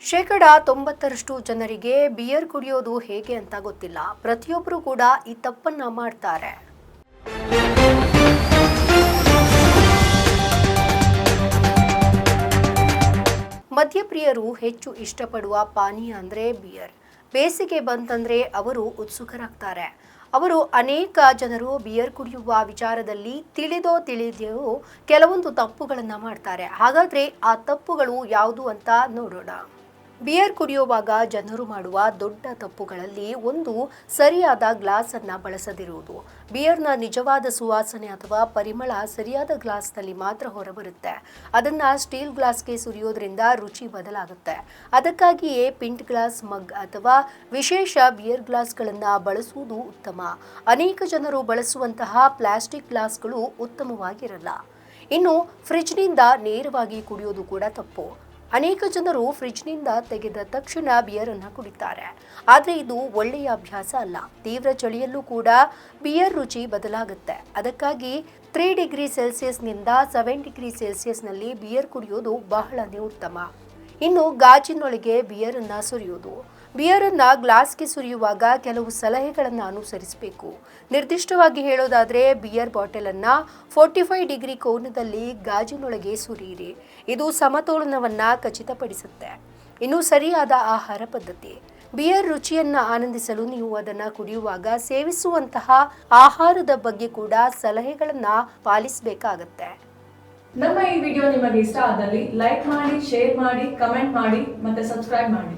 90% ಜನರಿಗೆ ಬಿಯರ್ ಕುಡಿಯೋದು ಹೇಗೆ ಅಂತ ಗೊತ್ತಿಲ್ಲ. ಪ್ರತಿಯೊಬ್ಬರು ಕೂಡ ಈ ತಪ್ಪನ್ನ ಮಾಡ್ತಾರೆ. ಮದ್ಯಪ್ರಿಯರು ಹೆಚ್ಚು ಇಷ್ಟಪಡುವ ಪಾನೀಯ ಅಂದ್ರೆ ಬಿಯರ್. ಬೇಸಿಗೆ ಬಂತಂದ್ರೆ ಅವರು ಉತ್ಸುಕರಾಗ್ತಾರೆ. ಅವರು ಅನೇಕ ಜನರು ಬಿಯರ್ ಕುಡಿಯುವ ವಿಚಾರದಲ್ಲಿ ತಿಳಿದೆಯೋ ಕೆಲವೊಂದು ತಪ್ಪುಗಳನ್ನು ಮಾಡ್ತಾರೆ. ಹಾಗಾದ್ರೆ ಆ ತಪ್ಪುಗಳು ಯಾವುದು ಅಂತ ನೋಡೋಣ. ಬಿಯರ್ ಕುಡಿಯುವಾಗ ಜನರು ಮಾಡುವ ದೊಡ್ಡ ತಪ್ಪುಗಳಲ್ಲಿ ಒಂದು ಸರಿಯಾದ ಗ್ಲಾಸ್ ಅನ್ನ ಬಳಸದಿರುವುದು. ಬಿಯರ್ನ ನಿಜವಾದ ಸುವಾಸನೆ ಅಥವಾ ಪರಿಮಳ ಸರಿಯಾದ ಗ್ಲಾಸ್ನಲ್ಲಿ ಮಾತ್ರ ಹೊರಬರುತ್ತೆ. ಅದನ್ನ ಸ್ಟೀಲ್ ಗ್ಲಾಸ್ಗೆ ಸುರಿಯೋದ್ರಿಂದ ರುಚಿ ಬದಲಾಗುತ್ತೆ. ಅದಕ್ಕಾಗಿಯೇ ಪಿಂಟ್ ಗ್ಲಾಸ್, ಮಗ್ ಅಥವಾ ವಿಶೇಷ ಬಿಯರ್ ಗ್ಲಾಸ್ಗಳನ್ನು ಬಳಸುವುದು ಉತ್ತಮ. ಅನೇಕ ಜನರು ಬಳಸುವಂತಹ ಪ್ಲಾಸ್ಟಿಕ್ ಗ್ಲಾಸ್ಗಳು ಉತ್ತಮವಾಗಿರಲ್ಲ. ಇನ್ನು ಫ್ರಿಡ್ಜ್ನಿಂದ ನೇರವಾಗಿ ಕುಡಿಯೋದು ಕೂಡ ತಪ್ಪು. ಅನೇಕ ಜನರು ಫ್ರಿಡ್ಜ್ನಿಂದ ತೆಗೆದ ತಕ್ಷಣ ಬಿಯರ್ ಅನ್ನು ಕುಡಿತಾರೆ. ಆದರೆ ಇದು ಒಳ್ಳೆಯ ಅಭ್ಯಾಸ ಅಲ್ಲ. ತೀವ್ರ ಚಳಿಯಲ್ಲೂ ಕೂಡ ಬಿಯರ್ ರುಚಿ ಬದಲಾಗುತ್ತೆ. ಅದಕ್ಕಾಗಿ 3 ಡಿಗ್ರಿ ಸೆಲ್ಸಿಯಸ್ನಿಂದ 7 ಡಿಗ್ರಿ ಸೆಲ್ಸಿಯಸ್ನಲ್ಲಿ ಬಿಯರ್ ಕುಡಿಯೋದು ಬಹಳನೇ ಉತ್ತಮ. ಇನ್ನು ಗಾಜಿನೊಳಗೆ ಬಿಯರ್ ಅನ್ನ ಸುರಿಯೋದು. ಬಿಯರ್ ಅನ್ನ ಗ್ಲಾಸ್ಗೆ ಸುರಿಯುವಾಗ ಕೆಲವು ಸಲಹೆಗಳನ್ನು ಅನುಸರಿಸಬೇಕು. ನಿರ್ದಿಷ್ಟವಾಗಿ ಹೇಳೋದಾದ್ರೆ ಬಿಯರ್ ಬಾಟಲ್ ಅನ್ನ 45 ಡಿಗ್ರಿ ಕೋನದಲ್ಲಿ ಗಾಜಿನೊಳಗೆ ಸುರಿಯಿರಿ. ಇದು ಸಮತೋಲನವನ್ನ ಖಚಿತಪಡಿಸುತ್ತೆ. ಇನ್ನು ಸರಿಯಾದ ಆಹಾರ ಪದ್ಧತಿ. ಬಿಯರ್ ರುಚಿಯನ್ನ ಆನಂದಿಸಲು ನೀವು ಅದನ್ನ ಕುಡಿಯುವಾಗ ಸೇವಿಸುವಂತಹ ಆಹಾರದ ಬಗ್ಗೆ ಕೂಡ ಸಲಹೆಗಳನ್ನ ಪಾಲಿಸಬೇಕಾಗತ್ತೆ. ನಮ್ಮ ಈ ವಿಡಿಯೋ ನಿಮಗೆ ಇಷ್ಟ ಆದಲ್ಲಿ ಲೈಕ್ ಮಾಡಿ, ಶೇರ್ ಮಾಡಿ, ಕಮೆಂಟ್ ಮಾಡಿ ಮತ್ತೆ ಸಬ್ಸ್ಕ್ರೈಬ್ ಮಾಡಿ.